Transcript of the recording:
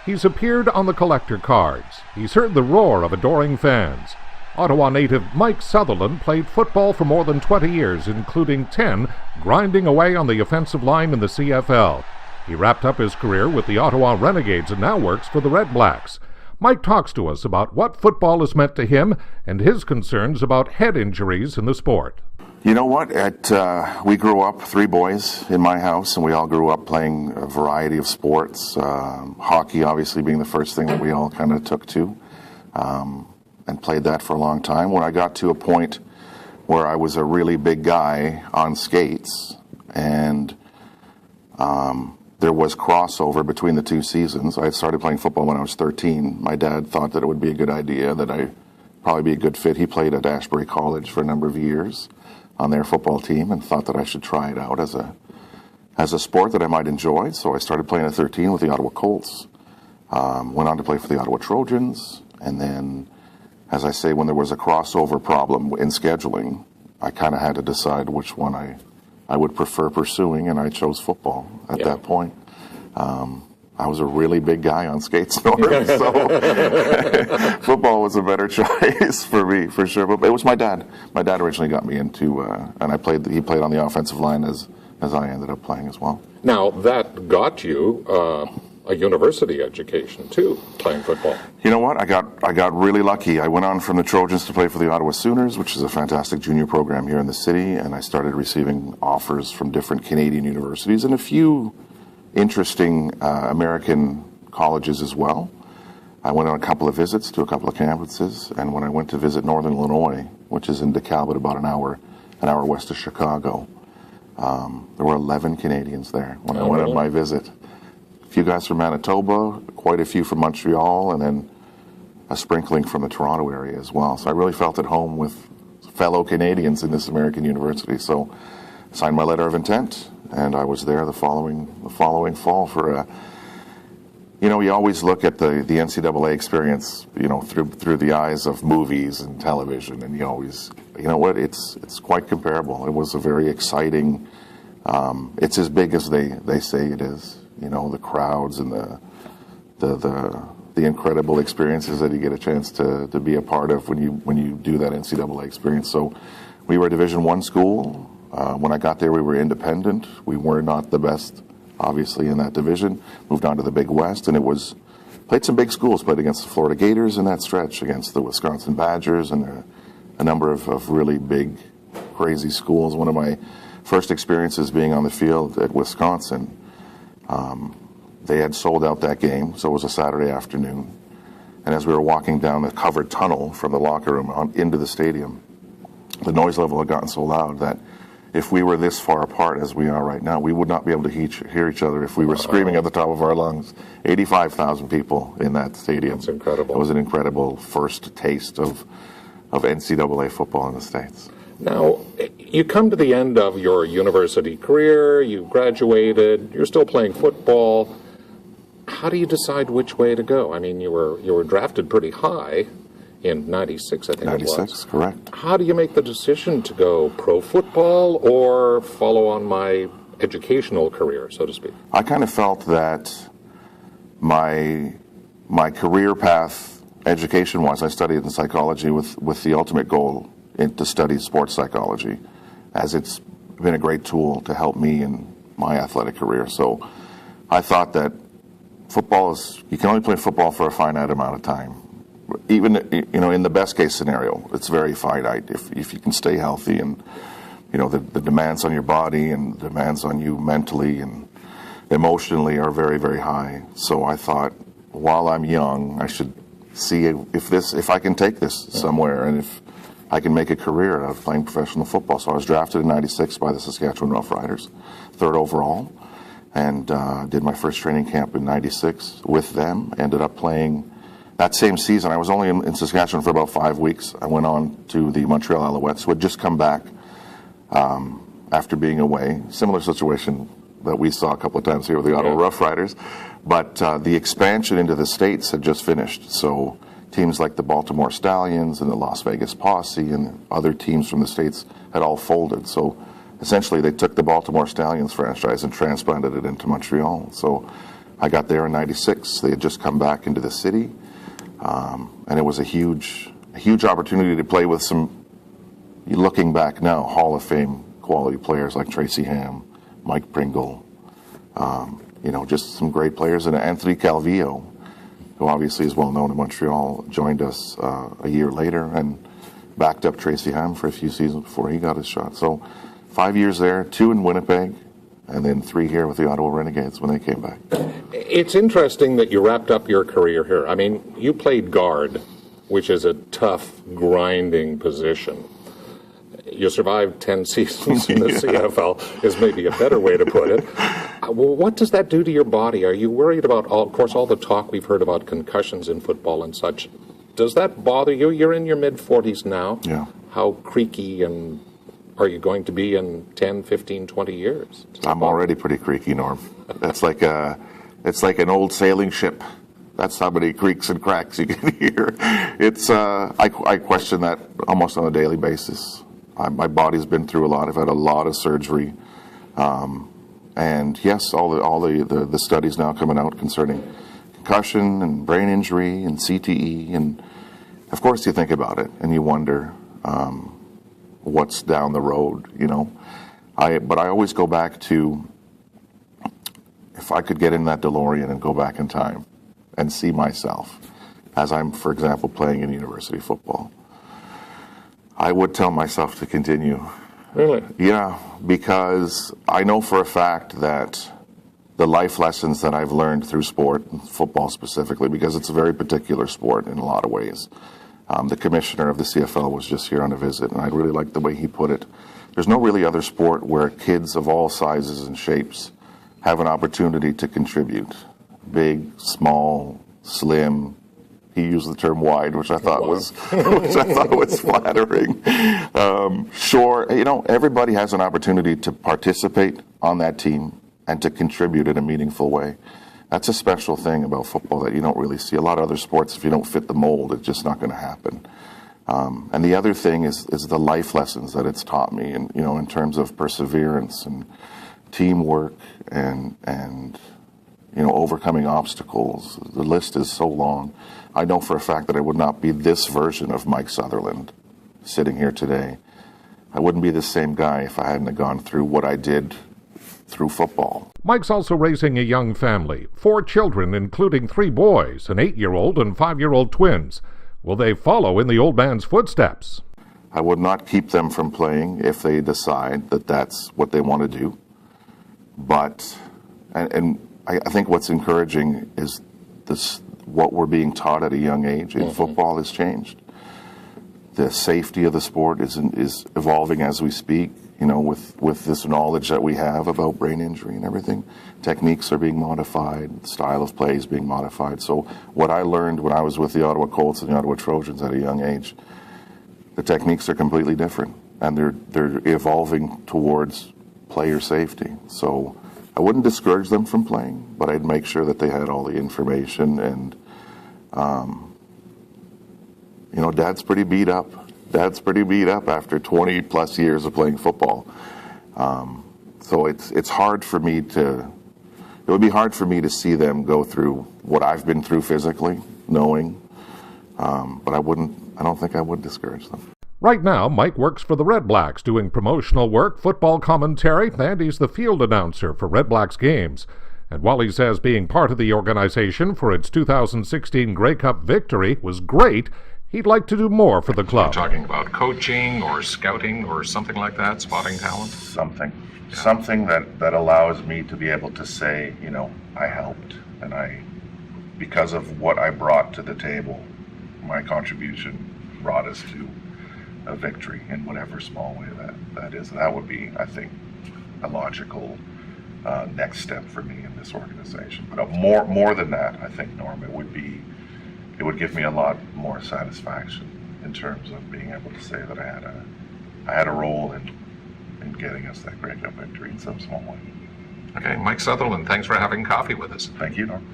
He's appeared on the collector cards. He's heard the roar of adoring fans. Ottawa native Mike Sutherland played football for more than 20 years, including 10 grinding away on the offensive line in the CFL. He wrapped up his career with the Ottawa Renegades and now works for the Red Blacks. Mike talks to us about what football has meant to him and his concerns about head injuries in the sport. You know what? We grew up, 3 boys in my house, and we all grew up playing a variety of sports. Hockey, obviously, being the first thing that we all kind of took to, and played that for a long time. When I got to a point where I was a really big guy on skates, and there was crossover between the 2 seasons. I had started playing football when I was 13. My dad thought that it would be a good idea, that I'd probably be a good fit. He played at Ashbury College for a number of years on their football team, and thought that I should try it out as a sport that I might enjoy. So I started playing at 13 with the Ottawa Colts, went on to play for the Ottawa Trojans, and then, as I say, when there was a crossover problem in scheduling, I kind of had to decide which one I would prefer pursuing, and I chose football at that point. I was a really big guy on skates, Norm, so football was a better choice for me, for sure. But it was my dad. My dad originally got me into, and he played on the offensive line as I ended up playing as well. Now, that got you a university education, too, playing football. You know what? I got really lucky. I went on from the Trojans to play for the Ottawa Sooners, which is a fantastic junior program here in the city, and I started receiving offers from different Canadian universities and a few interesting American colleges as well. I went on a couple of visits to a couple of campuses, and when I went to visit Northern Illinois, which is in DeKalb, about an hour west of Chicago, there were 11 Canadians there when I went on my visit. A few guys from Manitoba, quite a few from Montreal, and then a sprinkling from the Toronto area as well. So I really felt at home with fellow Canadians in this American university. So I signed my letter of intent, and I was there the following fall for you always look at the NCAA experience, through the eyes of movies and television, and you always, it's quite comparable. It was a very exciting, it's as big as they say it is, the crowds and the incredible experiences that you get a chance to be a part of when you do that NCAA experience. So we were a Division I school. When I got there, we were independent. We were not the best, obviously, in that division. Moved on to the Big West, and played some big schools. Played against the Florida Gators in that stretch, against the Wisconsin Badgers, and a number of really big, crazy schools. One of my first experiences being on the field at Wisconsin, they had sold out that game, so it was a Saturday afternoon. And as we were walking down the covered tunnel from the locker room into the stadium, the noise level had gotten so loud that if we were this far apart as we are right now, we would not be able to hear each other if we were screaming at the top of our lungs. 85,000 people in that stadium. That's incredible. It was an incredible first taste of NCAA football in the States. Now, you come to the end of your university career, you graduated, you're still playing football. How do you decide which way to go? I mean, you were drafted pretty high in 96, I think 96, it was. Correct. How do you make the decision to go pro football or follow on my educational career, so to speak? I kind of felt that my career path, education-wise, I studied in psychology with the ultimate goal to study sports psychology, as it's been a great tool to help me in my athletic career. So I thought that you can only play football for a finite amount of time. Even in the best case scenario, it's very finite. If you can stay healthy, and the demands on your body and the demands on you mentally and emotionally are very, very high. So I thought, while I'm young, I should see if I can take this somewhere, and if I can make a career out of playing professional football. So I was drafted in 96 by the Saskatchewan Roughriders, 3rd overall, and did my first training camp in 96 with them. Ended up playing that same season. I was only in Saskatchewan for about 5 weeks. I went on to the Montreal Alouettes, who had just come back after being away. Similar situation that we saw a couple of times here with the Ottawa Roughriders. But the expansion into the States had just finished. So teams like the Baltimore Stallions and the Las Vegas Posse and other teams from the States had all folded. So essentially they took the Baltimore Stallions franchise and transplanted it into Montreal. So I got there in '96. They had just come back into the city, and it was a huge opportunity to play with some, looking back now, Hall of Fame quality players like Tracy Ham, Mike Pringle, just some great players. And Anthony Calvillo, who obviously is well known in Montreal, joined us a year later and backed up Tracy Ham for a few seasons before he got his shot. So 5 years there, 2 in Winnipeg, and then 3 here with the Ottawa Renegades when they came back. It's interesting that you wrapped up your career here. I mean, you played guard, which is a tough, grinding position. You survived 10 seasons in the CFL, is maybe a better way to put it. Well, what does that do to your body? Are you worried about, all the talk we've heard about concussions in football and such? Does that bother you? You're in your mid-40s now. Yeah. How creaky and are you going to be in 10, 15, 20 years? I'm already pretty creaky, Norm. It's like an old sailing ship. That's how many creaks and cracks you can hear. I question that almost on a daily basis. My body's been through a lot. I've had a lot of surgery. And yes, all the studies now coming out concerning concussion and brain injury and CTE. And of course you think about it and you wonder what's down the road, But I always go back to, if I could get in that DeLorean and go back in time and see myself as I'm, for example, playing in university football, I would tell myself to continue. Really? Yeah, because I know for a fact that the life lessons that I've learned through sport, football specifically, because it's a very particular sport in a lot of ways. The commissioner of the CFL was just here on a visit, and I really liked the way he put it. There's no really other sport where kids of all sizes and shapes have an opportunity to contribute. Big, small, slim. He used the term wide, which I thought was flattering. Sure, everybody has an opportunity to participate on that team and to contribute in a meaningful way. That's a special thing about football that you don't really see. A lot of other sports, if you don't fit the mold, it's just not going to happen. And the other thing is the life lessons that it's taught me, and in terms of perseverance and teamwork and overcoming obstacles. The list is so long. I know for a fact that I would not be this version of Mike Sutherland sitting here today. I wouldn't be the same guy if I hadn't gone through what I did through football. Mike's also raising a young family, 4 children, including 3 boys, an 8-year-old and 5-year-old twins. Will they follow in the old man's footsteps? I would not keep them from playing if they decide that that's what they want to do. But, and I think what's encouraging is what we're being taught at a young age in football has changed. The safety of the sport is evolving as we speak, with this knowledge that we have about brain injury and everything. Techniques are being modified, style of play is being modified. So what I learned when I was with the Ottawa Colts and the Ottawa Trojans at a young age, the techniques are completely different, and they're evolving towards player safety. So I wouldn't discourage them from playing, but I'd make sure that they had all the information. And, Dad's pretty beat up. Dad's pretty beat up after 20 plus years of playing football. So it's hard for me it would be hard for me to see them go through what I've been through physically, knowing, but I don't think I would discourage them. Right now, Mike works for the Red Blacks doing promotional work, football commentary, and he's the field announcer for Red Blacks games. And while he says being part of the organization for its 2016 Grey Cup victory was great, he'd like to do more for the club. You're talking about coaching or scouting or something like that, spotting talent? Something that allows me to be able to say, I helped, and because of what I brought to the table, my contribution brought us to a victory in whatever small way that is. That would be, I think, a logical next step for me in this organization. But more than that, I think, Norm, it would give me a lot more satisfaction in terms of being able to say that I had a role in getting us that Grey Cup victory in some small way. Okay, Mike Sutherland, thanks for having coffee with us. Thank you, Norm.